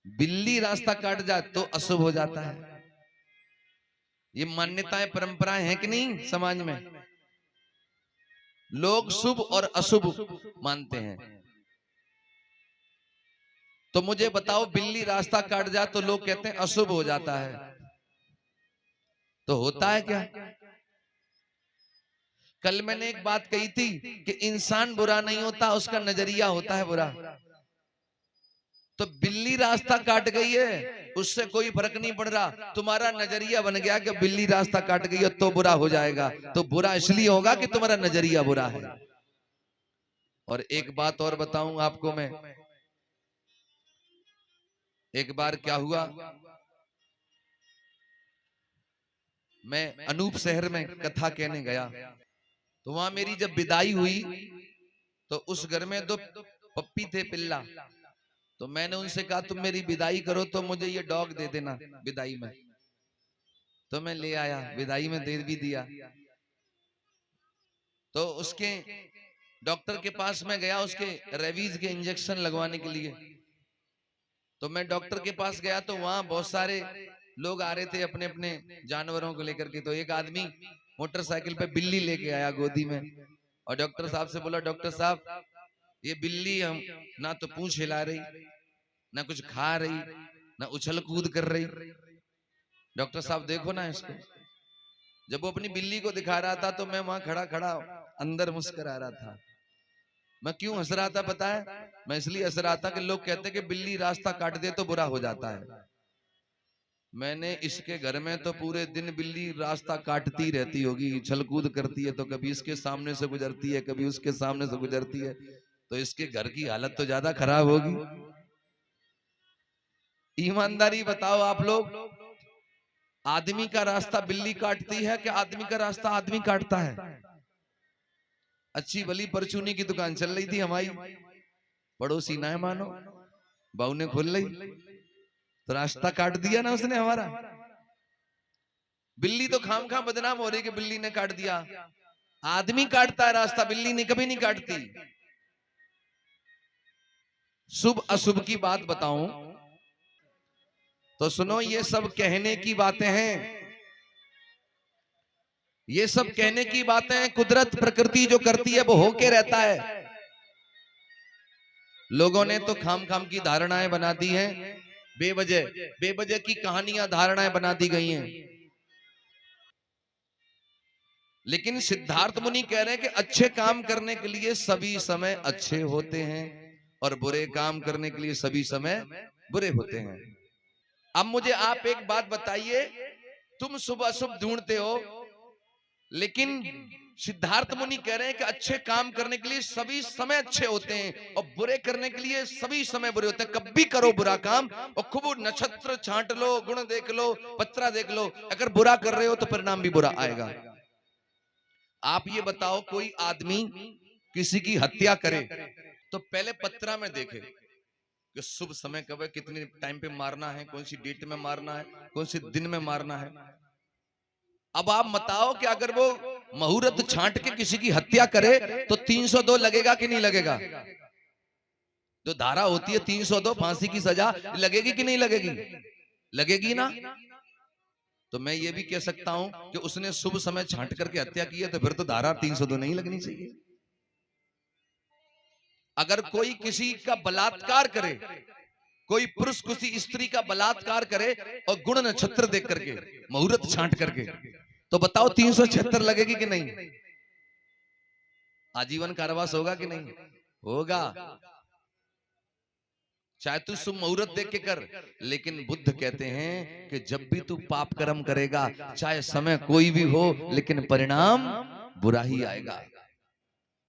बिल्ली रास्ता काट जाए तो अशुभ हो जाता है। ये मान्यताएं परंपराएं हैं कि नहीं समाज में? लोग शुभ और अशुभ मानते हैं। तो मुझे बताओ, बिल्ली रास्ता काट जाए तो लोग कहते हैं अशुभ हो जाता है, तो होता है क्या? कल मैंने एक बात कही थी कि इंसान बुरा नहीं होता, उसका नजरिया होता है बुरा। तो बिल्ली रास्ता काट गई है, उससे कोई फर्क नहीं पड़ रहा। तुम्हारा नजरिया बन गया कि बिल्ली रास्ता काट गई है तो बुरा हो जाएगा, तो बुरा इसलिए होगा कि तुम्हारा नजरिया बुरा है। और एक बात और बताऊं आपको मैं, एक बार क्या हुआ, मैं अनूप शहर में कथा कहने गया, तो वहां मेरी जब विदाई हुई तो उस घर में दो पप्पी थे, पिल्ला। तो मैंने उनसे कहा तुम मेरी विदाई करो तो मुझे ये डॉग दे देना विदाई में। तो मैं ले आया, विदाई में दे भी दिया। तो उसके डॉक्टर के पास मैं गया उसके रेबीज के इंजेक्शन लगवाने के लिए। तो मैं डॉक्टर के पास गया तो वहां बहुत सारे लोग आ रहे थे अपने अपने जानवरों को लेकर के। तो एक आदमी मोटरसाइकिल पे बिल्ली लेके आया गोदी में, और डॉक्टर साहब से बोला डॉक्टर साहब ये बिल्ली हम ना तो पूंछ हिला रही, ना कुछ खा रही, ना उछल कूद कर रही। डॉक्टर साहब देखो ना इसको। जब वो अपनी बिल्ली को दिखा रहा था तो मैं वहां खड़ा खड़ा अंदर मुस्कुरा रहा था। मैं क्यों हंस रहा था पता है? मैं इसलिए हंस रहा था कि लोग कहते हैं कि बिल्ली रास्ता काट दे तो बुरा हो जाता है। मैंने इसके घर में तो पूरे दिन बिल्ली रास्ता काटती रहती होगी, छलकूद करती है, तो कभी इसके सामने से गुजरती है, कभी उसके सामने से गुजरती है, तो इसके घर की हालत तो ज्यादा खराब होगी। ईमानदारी बताओ आप लोग, आदमी का रास्ता बिल्ली काटती है कि आदमी का रास्ता आदमी काटता है? अच्छी भली परचूनी की दुकान चल रही थी हमारी, पड़ोसी ना है मानो, बहू ने खोल ली तो रास्ता काट दिया ना उसने हमारा। बिल्ली तो खाम खाम बदनाम हो रही कि बिल्ली ने काट दिया। आदमी काटता है रास्ता, बिल्ली ने कभी नहीं काटती। शुभ अशुभ की बात बताऊं तो सुनो, ये सब कहने की बातें हैं, ये सब कहने की बातें हैं। कुदरत प्रकृति जो करती है वो होके रहता है। लोगों ने तो खाम खाम की धारणाएं बना दी हैं, बेवजह बेवजह की कहानियां धारणाएं बना दी गई हैं। लेकिन सिद्धार्थ मुनि कह रहे हैं कि अच्छे काम करने के लिए सभी समय अच्छे होते हैं और बुरे काम करने के लिए सभी समय बुरे होते हैं। अब मुझे आप एक बात बताइए, तुम शुभ अशुभ ढूंढते हो, लेकिन सिद्धार्थ मुनि कह रहे हैं कि अच्छे काम करने के लिए सभी समय अच्छे होते हैं और बुरे करने के लिए सभी समय बुरे होते हैं। कभी करो बुरा काम और खूब नक्षत्र छांट लो, गुण देख लो, पत्रा देख लो, अगर बुरा कर रहे हो तो परिणाम भी बुरा आएगा। आप ये बताओ, कोई आदमी किसी की हत्या करे तो पहले पत्रा में देखे कि शुभ समय कब है, कितने टाइम पे मारना है, कौन सी डेट में मारना है, कौन से दिन में मारना है। अब आप बताओ कि अगर वो मुहूर्त छांट के किसी की हत्या करे तो 302 लगेगा कि नहीं लगेगा? जो धारा होती है 302 फांसी की सजा, लगेगी कि नहीं लगेगी? लगेगी ना। तो मैं ये भी कह सकता हूं कि उसने शुभ समय छांट करके हत्या की है तो फिर तो धारा 302 नहीं लगनी चाहिए। अगर कोई किसी का बलात्कार करे, कोई पुरुष किसी स्त्री का बलात्कार करे और गुण नक्षत्र देख करके, मुहूर्त छांट करके, तो बताओ 376 लगेगी कि नहीं? आजीवन कारावास होगा कि नहीं? होगा। चाहे तू शुभ मुहूर्त देख के कर, लेकिन बुद्ध कहते हैं कि जब भी तू पाप कर्म करेगा, चाहे समय कोई भी हो, लेकिन परिणाम बुरा ही आएगा।